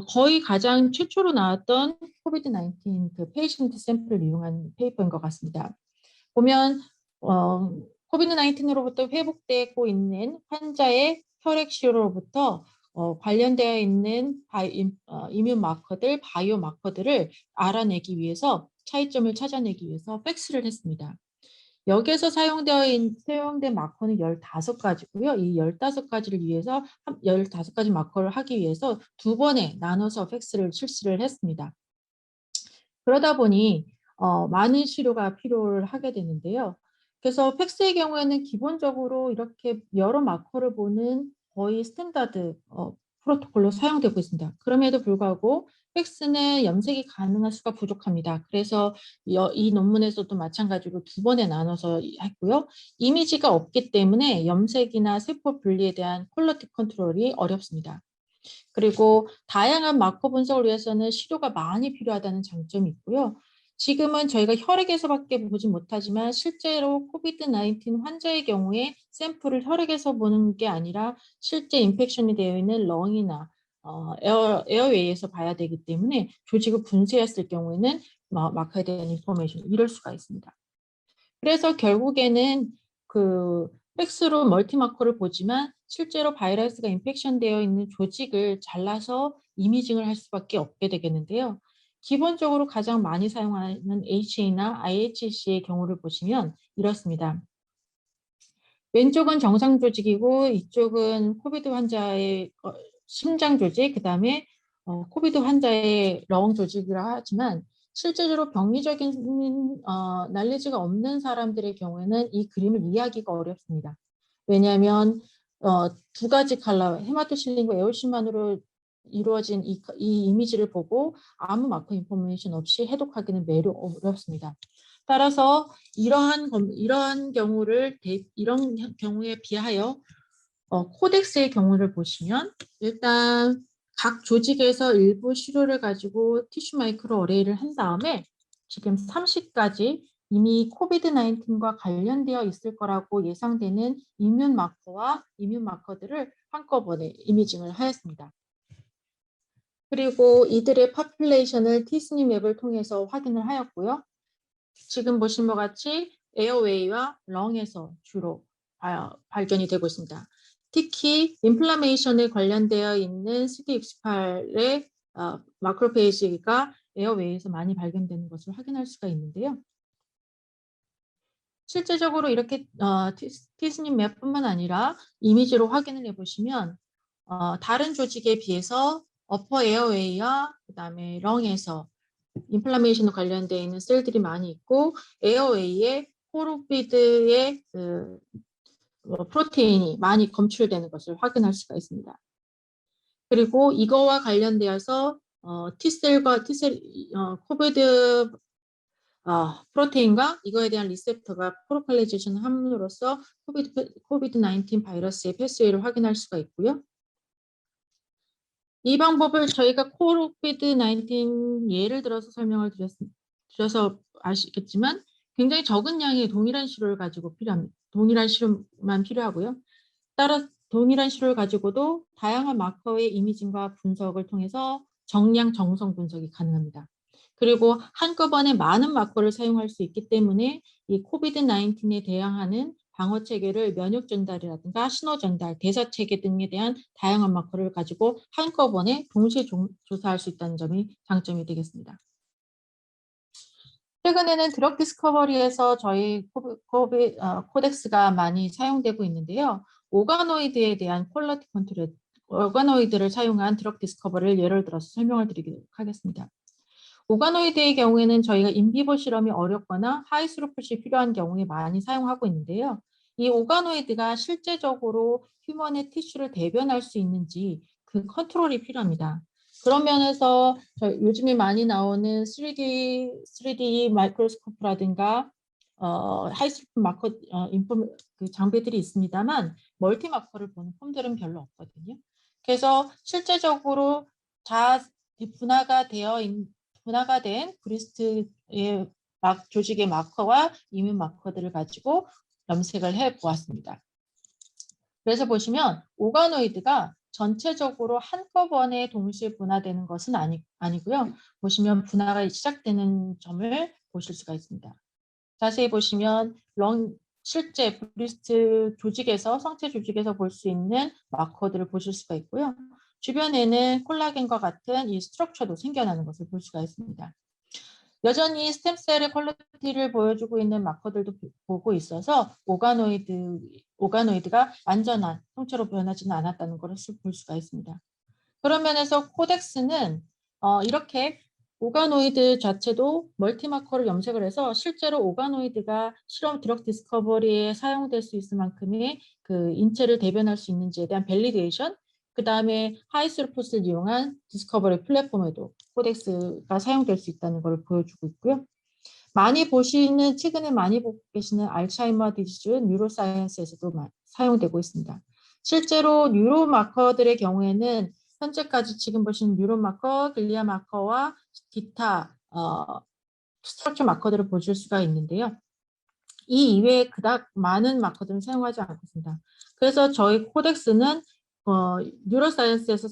거의 가장 최초로 나왔던 코비드 19 그 페이션트 샘플을 이용한 페이퍼인 것 같습니다. 보면 코비드 19으로부터 회복되고 있는 환자의 혈액 시료로부터 관련되어 있는 이뮨 마커들, 바이오 마커들을 알아내기 위해서, 차이점을 찾아내기 위해서 팩스를 했습니다. 여기에서 사용된 마커는 15가지고요. 이 15가지를 위해서 15가지 마커를 하기 위해서 2번에 나눠서 팩스를 실시를 했습니다. 그러다 보니 많은 시료가 필요를 하게 되는데요. 그래서 팩스의 경우에는 기본적으로 이렇게 여러 마커를 보는 거의 스탠다드 프로토콜로 사용되고 있습니다. 그럼에도 불구하고 팩스는 염색이 가능한 수가 부족합니다. 그래서 이 논문에서도 마찬가지로 2번에 나눠서 했고요. 이미지가 없기 때문에 염색이나 세포 분리에 대한 퀄리티 컨트롤이 어렵습니다. 그리고 다양한 마커 분석을 위해서는 시료가 많이 필요하다는 장점이 있고요. 지금은 저희가 혈액에서밖에 보지 못하지만 실제로 코비드-19 환자의 경우에 샘플을 혈액에서 보는 게 아니라 실제 인펙션이 되어 있는 렁이나 에어웨이에서 봐야 되기 때문에 조직을 분쇄했을 경우에는 마커에 대한 인포메이션 이럴 수가 있습니다. 그래서 결국에는 그 팩스로 멀티마커를 보지만 실제로 바이러스가 인펙션되어 있는 조직을 잘라서 이미징을 할 수밖에 없게 되겠는데요. 기본적으로 가장 많이 사용하는 HA나 IHC의 경우를 보시면 이렇습니다. 왼쪽은 정상 조직이고 이쪽은 코비드 환자의 심장 조직, 그 다음에 코비드 환자의 렁 조직이라 하지만 실제적으로 병리적인 날리지가 없는 사람들의 경우에는 이 그림을 이해하기가 어렵습니다. 왜냐하면 2가지 컬러, 헤마토실린과 에오신만으로 이루어진 이 이미지를 보고 아무 마커 인포메이션 없이 해독하기는 매우 어렵습니다. 따라서 이런 경우에 비하여 코덱스의 경우를 보시면 일단 각 조직에서 일부 시료를 가지고 티슈 마이크로 어레이를 한 다음에 지금 30가지 이미 코비드-19과 관련되어 있을 거라고 예상되는 이뮨 마커와 이뮨 마커들을 한꺼번에 이미징을 하였습니다. 그리고 이들의 파퓰레이션을 티스니 맵을 통해서 확인을 하였고요. 지금 보신 것 같이 에어웨이와 렁에서 주로 발견이 되고 있습니다. 특히 인플라메이션에 관련되어 있는 CD68의 마크로페이지가 에어웨이에서 많이 발견되는 것을 확인할 수가 있는데요. 실제적으로 이렇게 티스님 맵뿐만 아니라 이미지로 확인을 해보시면 다른 조직에 비해서 어퍼 에어웨이와 그다음에 렁에서 인플라메이션과 관련되어 있는 셀들이 많이 있고 에어웨이에 코비드의 프로테인이 많이 검출되는 것을 확인할 수가 있습니다. 그리고 이거와 관련되어서 T셀과 코비드 프로테인과 이거에 대한 리셉터가 프로팔리제이션 함으로써 코비드-19 바이러스의 패스웨이를 확인할 수가 있고요. 이 방법을 저희가 코비드-19 예를 들어서 설명을 드려서 아시겠지만 굉장히 적은 양의 동일한 시료를 가지고 필요합니다. 동일한 시료만 필요하고요. 따라 동일한 시료를 가지고도 다양한 마커의 이미징과 분석을 통해서 정량 정성 분석이 가능합니다. 그리고 한꺼번에 많은 마커를 사용할 수 있기 때문에 이 코비드-19에 대항하는 방어 체계를 면역 전달이라든가 신호 전달, 대사 체계 등에 대한 다양한 마커를 가지고 한꺼번에 동시에 조사할 수 있다는 점이 장점이 되겠습니다. 최근에는 드럭 디스커버리에서 저희 코덱스가 많이 사용되고 있는데요. 오가노이드에 대한 퀄리티 컨트롤, 오가노이드를 사용한 드럭 디스커버리를 예를 들어서 설명을 드리도록 하겠습니다. 오가노이드의 경우에는 저희가 인비버 실험이 어렵거나 하이스루풋이 필요한 경우에 많이 사용하고 있는데요. 이 오가노이드가 실제적으로 휴먼의 티슈를 대변할 수 있는지 그 컨트롤이 필요합니다. 그런 면에서 요즘에 많이 나오는 3D 마이크로스코프라든가 하이스루풋 마커 그 장비들이 있습니다만 멀티 마커를 보는 폼들은 별로 없거든요. 그래서 실제적으로 분화가 된 브리스트의 조직의 마커와 이뮨 마커들을 가지고 염색을 해 보았습니다. 그래서 보시면 오가노이드가 전체적으로 한꺼번에 동시에 분화되는 것은 아니고요. 보시면 분화가 시작되는 점을 보실 수가 있습니다. 자세히 보시면 실제 브리스트 조직에서 성체 조직에서 볼 수 있는 마커들을 보실 수가 있고요. 주변에는 콜라겐과 같은 이 스트럭처도 생겨나는 것을 볼 수가 있습니다. 여전히 스템셀의 퀄리티를 보여주고 있는 마커들도 보고 있어서 오가노이드가 완전한 성체로 변하지는 않았다는 것을 볼 수가 있습니다. 그런 면에서 코덱스는 이렇게 오가노이드 자체도 멀티마커를 염색을 해서 실제로 오가노이드가 실험 드럭 디스커버리에 사용될 수 있을 만큼의 그 인체를 대변할 수 있는지에 대한 밸리데이션, 그 다음에 하이스루풋을 이용한 디스커버리 플랫폼에도 코덱스가 사용될 수 있다는 것을 보여주고 있고요. 최근에 많이 보고 계시는 알츠하이머 디지즈 뉴로사이언스에서도 사용되고 있습니다. 실제로 뉴로마커들의 경우에는 현재까지 지금 보시는 뉴로마커, 글리아 마커와 기타 스트럭처 마커들을 보실 수가 있는데요. 이 이외에 그닥 많은 마커들은 사용하지 않고 있습니다. 그래서 저희 코덱스는 뉴로사이언스에서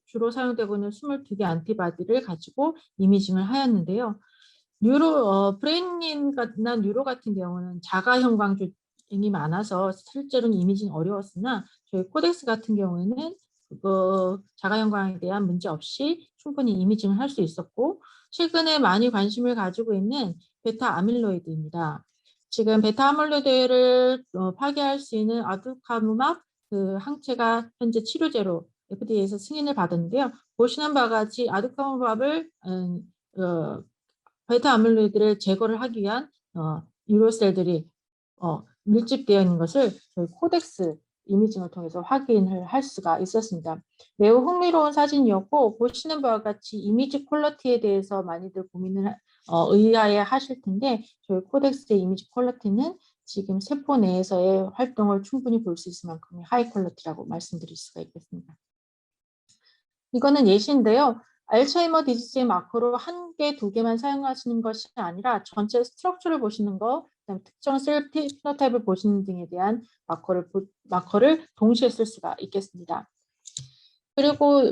주로 사용되고 있는 22개 안티바디를 가지고 이미징을 하였는데요. 브레인이나 뉴로 같은 경우는 자가 형광 조직이 많아서 실제로는 이미징 어려웠으나 저희 코덱스 같은 경우에는 자가 형광에 대한 문제 없이 충분히 이미징을 할 수 있었고, 최근에 많이 관심을 가지고 있는 베타 아밀로이드입니다. 지금 베타 아밀로이드를 파괴할 수 있는 아두카누맙 그 항체가 현재 치료제로 FDA에서 승인을 받았는데요. 보시는 바와 같이 아두카누맙을 베타 아밀로이드를 제거를 하기 위한 뉴로셀들이 밀집되어 있는 것을 저희 코덱스 이미징을 통해서 확인을 할 수가 있었습니다. 매우 흥미로운 사진이었고, 보시는 바와 같이 이미지 퀄리티에 대해서 많이들 고민을 의아해 하실 텐데, 저희 코덱스의 이미지 퀄리티는 지금 세포 내에서의 활동을 충분히 볼 수 있을 만큼의 하이 퀄리티라고 말씀드릴 수가 있겠습니다. 이거는 예시인데요. 알츠하이머 디지즈의 마커로 1개, 2개만 사용하시는 것이 아니라 전체 스트럭처를 보시는 것, 그다음에 특정 셀 피노타입을 보시는 등에 대한 마커를 동시에 쓸 수가 있겠습니다. 그리고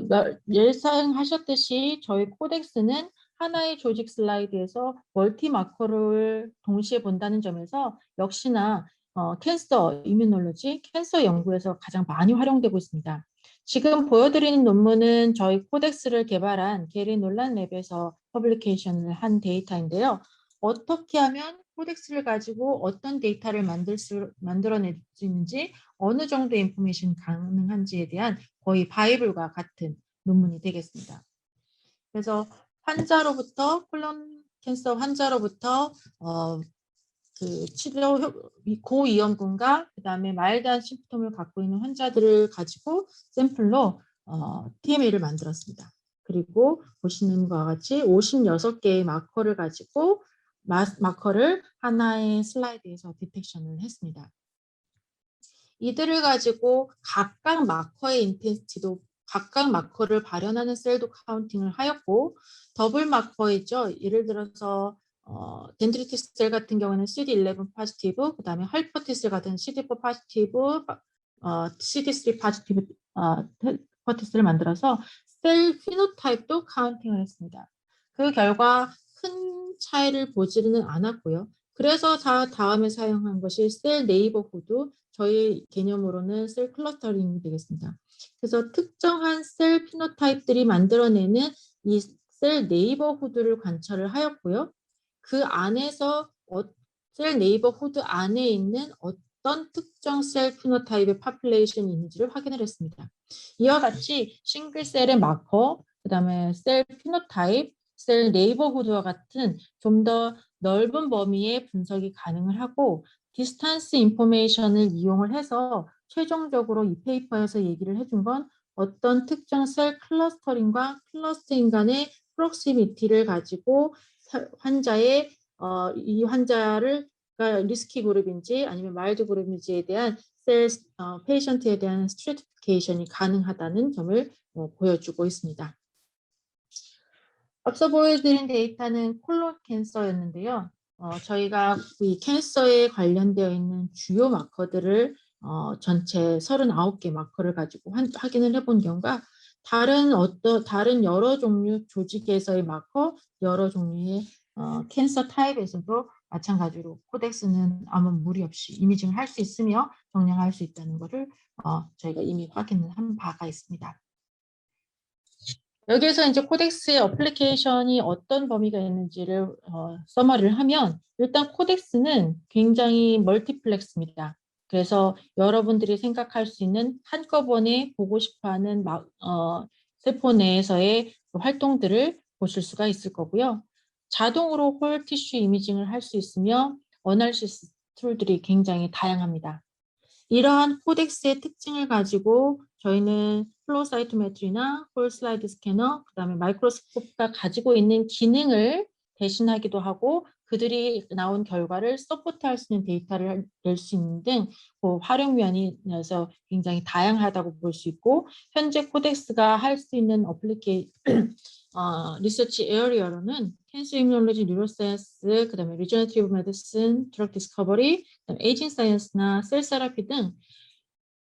예상하셨듯이 저희 코덱스는 하나의 조직 슬라이드에서 멀티 마커를 동시에 본다는 점에서 역시나 캔서 이뮤놀로지, 캔서 연구에서 가장 많이 활용되고 있습니다. 지금 보여드리는 논문은 저희 코덱스를 개발한 게리 놀란 랩에서 퍼블리케이션을 한 데이터인데요. 어떻게 하면 코덱스를 가지고 어떤 데이터를 만들어낼 수 있는지, 어느 정도의 인포메이션 가능한지에 대한 거의 바이블과 같은 논문이 되겠습니다. 그래서 콜론 캔서 환자로부터 그 치료 고위험군과 그다음에 마일드한 심프tom을 갖고 있는 환자들을 가지고 샘플로 TMA를 만들었습니다. 그리고 보시는 바와 같이 56개의 마커를 가지고 마커를 하나의 슬라이드에서 디텍션을 했습니다. 이들을 가지고 각각 마커의 인텐시티도 각각 마커를 발현하는 셀도 카운팅을 하였고 더블 마커이죠. 예를 들어서 덴드리티스 셀 같은 경우는 CD11 포지티브, 그다음에 헐퍼티셀 같은 CD4 포지티브, CD3 포지티브 퍼티스를 만들어서 셀 피노타입도 카운팅을 했습니다. 그 결과 큰 차이를 보지는 않았고요. 그래서 다음에 사용한 것이 셀 네이버후드, 저희 개념으로는 셀 클러스터링이 되겠습니다. 그래서 특정한 셀 피노타입들이 만들어내는 이 셀 네이버후드를 관찰을 하였고요. 그 안에서 셀 네이버후드 안에 있는 어떤 특정 셀 피노타입의 파퓰레이션 이미지를 확인을 했습니다. 이와 같이 싱글 셀의 마커, 그다음에 셀 피노타입, 셀 네이버후드와 같은 좀 더 넓은 범위의 분석이 가능을 하고 디스턴스 인포메이션을 이용을 해서 최종적으로 이 페이퍼에서 얘기를 해준 건 어떤 특정 셀 클러스터링과 클러스터링 간의 프록시미티를 가지고 환자의 이 환자를 리스키 그룹인지 아니면 마일드 그룹인지에 대한 페이션트에 대한 스트래티피케이션이 가능하다는 점을 보여주고 있습니다. 앞서 보여드린 데이터는 콜론 캔서였는데요. 저희가 이 캔서에 관련되어 있는 주요 마커들을 전체 39개 마커를 가지고 확인을 해본 경우가 다른 여러 종류 조직에서의 마커, 여러 종류의 캔서 타입에서도 마찬가지로 코덱스는 아무 무리 없이 이미징을 할 수 있으며 정량할 수 있다는 것을 저희가 이미 확인을 한 바가 있습니다. 여기에서 이제 코덱스의 어플리케이션이 어떤 범위가 있는지를 서머리를 하면 일단 코덱스는 굉장히 멀티플렉스입니다. 그래서 여러분들이 생각할 수 있는 한꺼번에 보고 싶어하는 세포 내에서의 활동들을 보실 수가 있을 거고요. 자동으로 홀 티슈 이미징을 할 수 있으며 어널시스 툴들이 굉장히 다양합니다. 이러한 코덱스의 특징을 가지고 저희는 플로우 사이토메트리나 홀 슬라이드 스캐너, 그다음에 마이크로스코프가 가지고 있는 기능을 대신하기도 하고 그들이 나온 결과를 서포트할 수 있는 데이터를 낼 수 있는 등 활용 면에서 굉장히 다양하다고 볼 수 있고 현재 코덱스가 할 수 있는 리서치 에어리어로는 캔서 이뮤놀로지, 뉴로사이언스, 그다음에 리저너티브 메디슨, 드럭 디스커버리, 에이징 사이언스나 셀 세라피 등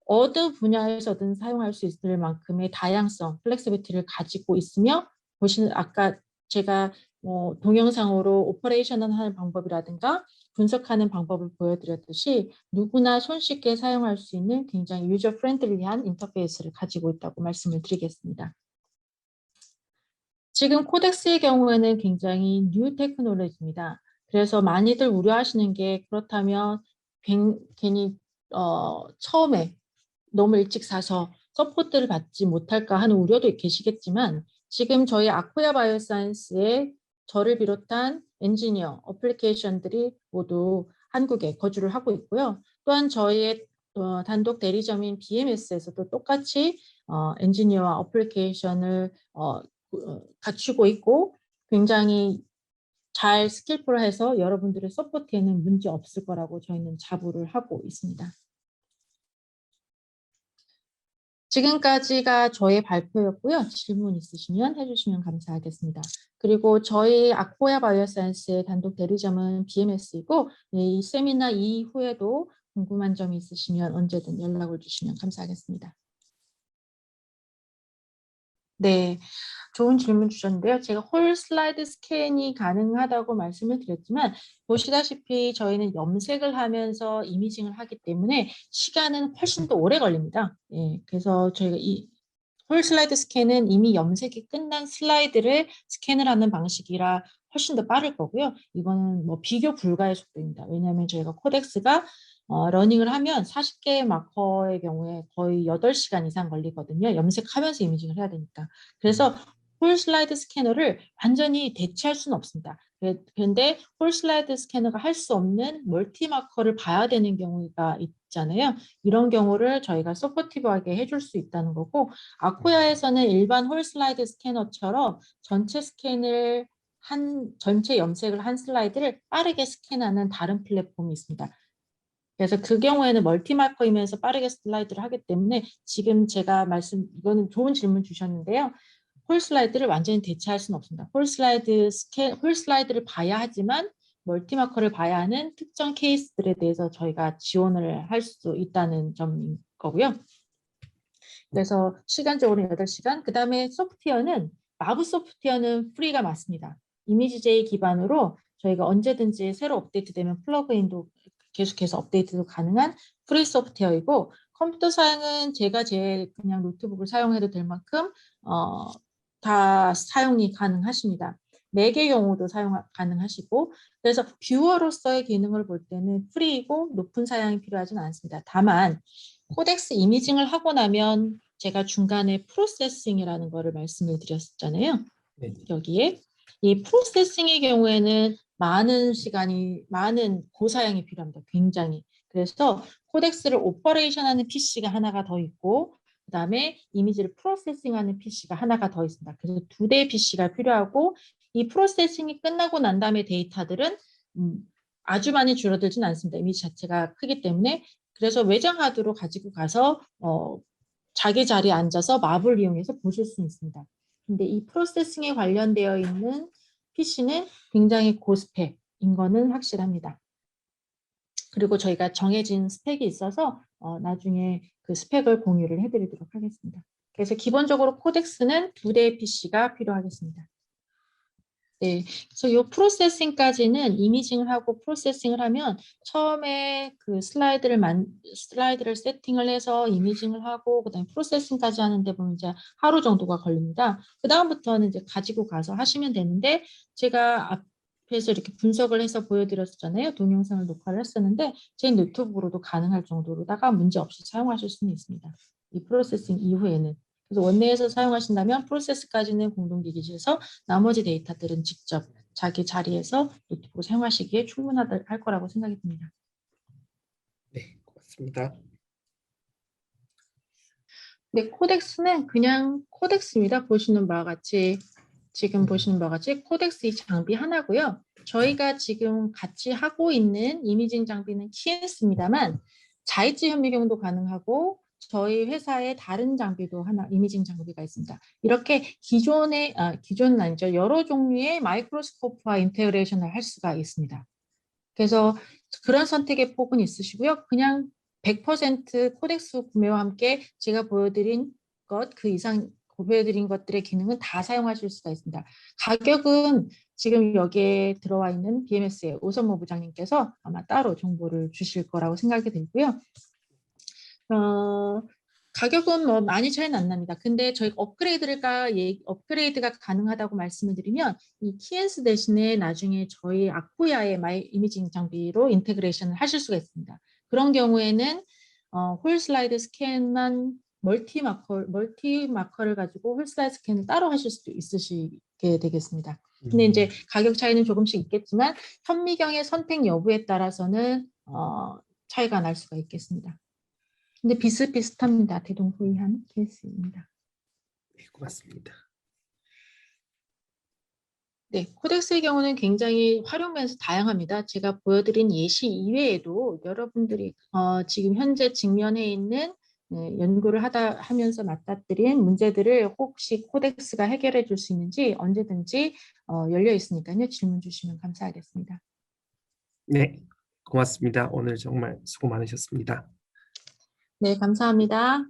어느 분야에서든 사용할 수 있을 만큼의 다양성, 플렉시빌리티를 가지고 있으며 보시는 아까 제가 동영상으로 오퍼레이션을 하는 방법이라든가 분석하는 방법을 보여드렸듯이 누구나 손쉽게 사용할 수 있는 굉장히 유저 프렌들리한 인터페이스를 가지고 있다고 말씀을 드리겠습니다. 지금 코덱스의 경우에는 굉장히 뉴 테크놀로지입니다. 그래서 많이들 우려하시는 게 그렇다면 괜히 처음에 너무 일찍 사서 서포트를 받지 못할까 하는 우려도 계시겠지만 지금 저희 아코야 바이오사이언스의 저를 비롯한 엔지니어, 어플리케이션들이 모두 한국에 거주를 하고 있고요. 또한 저희의 단독 대리점인 BMS에서도 똑같이 엔지니어와 어플리케이션을 갖추고 있고 굉장히 잘 스킬풀해서 여러분들의 서포트에는 문제 없을 거라고 저희는 자부를 하고 있습니다. 지금까지가 저의 발표였고요. 질문 있으시면 해주시면 감사하겠습니다. 그리고 저희 아코야 바이오사이언스의 단독 대리점은 BMS이고 이 세미나 이후에도 궁금한 점이 있으시면 언제든 연락을 주시면 감사하겠습니다. 네, 좋은 질문 주셨는데요. 제가 홀 슬라이드 스캔이 가능하다고 말씀을 드렸지만 보시다시피 저희는 염색을 하면서 이미징을 하기 때문에 시간은 훨씬 더 오래 걸립니다. 예, 그래서 저희가 이 홀 슬라이드 스캔은 이미 염색이 끝난 슬라이드를 스캔을 하는 방식이라 훨씬 더 빠를 거고요. 이거는 뭐 비교 불가의 속도입니다. 왜냐하면 저희가 코덱스가 러닝을 하면 40개의 마커의 경우에 거의 8시간 이상 걸리거든요. 염색하면서 이미징을 해야 되니까. 그래서 홀 슬라이드 스캐너를 완전히 대체할 수는 없습니다. 그런데 홀슬라이드 스캐너가 할 수 없는 멀티마커를 봐야 되는 경우가 있잖아요. 이런 경우를 저희가 서포티브하게 해줄 수 있다는 거고, 아코야에서는 일반 홀슬라이드 스캐너처럼 전체 염색을 한 슬라이드를 빠르게 스캔하는 다른 플랫폼이 있습니다. 그래서 그 경우에는 멀티마커이면서 빠르게 슬라이드를 하기 때문에 지금 제가 이거는 좋은 질문 주셨는데요. 홀슬라이드를 완전히 대체할 수는 없습니다. 홀슬라이드를 봐야 하지만 멀티마커를 봐야 하는 특정 케이스들에 대해서 저희가 지원을 할 수 있다는 점인 거고요. 그래서 시간적으로 8시간, 그 다음에 마브 소프트웨어는 프리가 맞습니다. 이미지제이 기반으로 저희가 언제든지 새로 업데이트되면 플러그인도 계속해서 업데이트도 가능한 프리 소프트웨어이고, 컴퓨터 사양은 제가 그냥 노트북을 사용해도 될 만큼 다 사용이 가능하십니다. 맥의 경우도 사용 가능하시고, 그래서 뷰어로서의 기능을 볼 때는 프리이고 높은 사양이 필요하지는 않습니다. 다만 코덱스 이미징을 하고 나면 제가 중간에 프로세싱이라는 거를 말씀을 드렸잖아요. 네. 여기에 이 프로세싱의 경우에는 많은 고사양이 필요합니다. 굉장히. 그래서 코덱스를 오퍼레이션하는 PC가 하나가 더 있고, 그 다음에 이미지를 프로세싱하는 PC가 하나가 더 있습니다. 그래서 2대의 PC가 필요하고, 이 프로세싱이 끝나고 난 다음에 데이터들은 아주 많이 줄어들진 않습니다. 이미지 자체가 크기 때문에. 그래서 외장 하드로 가지고 가서 자기 자리에 앉아서 마블 이용해서 보실 수 있습니다. 근데 이 프로세싱에 관련되어 있는 PC는 굉장히 고스펙인 거는 확실합니다. 그리고 저희가 정해진 스펙이 있어서 나중에 그 스펙을 공유를 해드리도록 하겠습니다. 그래서 기본적으로 코덱스는 2대의 PC가 필요하겠습니다. 네, 그래서 이 프로세싱까지는 이미징을 하고 프로세싱을 하면 처음에 그 슬라이드를 세팅을 해서 이미징을 하고 그다음에 프로세싱까지 하는데 보면 이제 하루 정도가 걸립니다. 그 다음부터는 이제 가지고 가서 하시면 되는데, 제가 앞에서 이렇게 분석을 해서 보여드렸잖아요. 동영상을 녹화를 했었는데 제 노트북으로도 가능할 정도로다가 문제 없이 사용하실 수는 있습니다. 이 프로세싱 이후에는. 그래서 원내에서 사용하신다면 프로세스까지는 공동기기실에서 나머지 데이터들은 직접 자기 자리에서 노트북을 사용하시기에 충분할 거라고 생각이 듭니다. 네, 고맙습니다. 네, 코덱스는 그냥 코덱스입니다. 지금 보시는 바와 같이 코덱스 이 장비 하나고요. 저희가 지금 같이 하고 있는 이미징 장비는 키엔스입니다만 자이츠 현미경도 가능하고 저희 회사의 다른 장비도 이미징 장비가 있습니다. 이렇게 기존은 아니죠. 여러 종류의 마이크로스코프와 인테그레이션을 할 수가 있습니다. 그래서 그런 선택의 폭은 있으시고요. 그냥 100% 코덱스 구매와 함께 제가 보여드린 그 이상 보여드린 것들의 기능은 다 사용하실 수가 있습니다. 가격은 지금 여기에 들어와 있는 BMS의 오선모 부장님께서 아마 따로 정보를 주실 거라고 생각이 들고요. 가격은 뭐 많이 차이는 안 납니다. 근데 저희 업그레이드가 가능하다고 말씀을 드리면 이 키엔스 대신에 나중에 저희 아코야의 이미징 장비로 인테그레이션을 하실 수가 있습니다. 그런 경우에는 홀 슬라이드 스캔만 멀티마커를 가지고 홀 슬라이드 스캔을 따로 하실 수도 있으시게 되겠습니다. 근데 이제 가격 차이는 조금씩 있겠지만 현미경의 선택 여부에 따라서는 차이가 날 수가 있겠습니다. 근데 비슷비슷합니다. 대동소이한 케이스입니다. 네, 고맙습니다. 네, 코덱스의 경우는 굉장히 활용면에서 다양합니다. 제가 보여드린 예시 이외에도 여러분들이 지금 현재 직면해 있는 연구를 하면서 맞닥뜨린 문제들을 혹시 코덱스가 해결해 줄 수 있는지 언제든지 열려 있으니까요. 질문 주시면 감사하겠습니다. 네, 고맙습니다. 오늘 정말 수고 많으셨습니다. 네, 감사합니다.